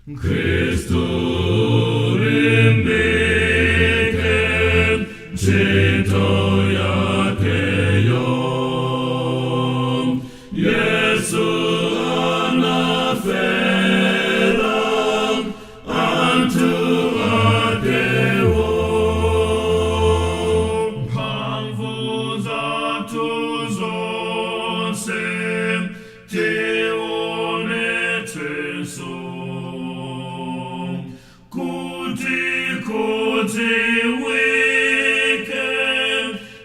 Kristo limbike njito yakeyo. Yesu anafera antu akewo. Mphamvu zathu zonse tionetsenso kuti wike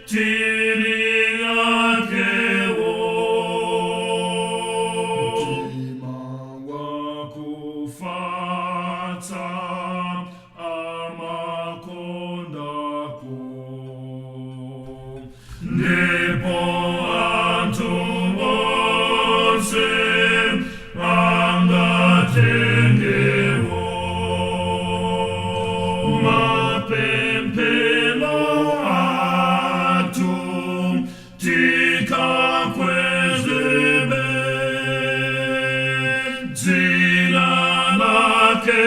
tiri yakewo. Mtima wakufatsa amakondako ndipo anthu onse angatengewo. Mapemphero athu tikakwezebe dzina lake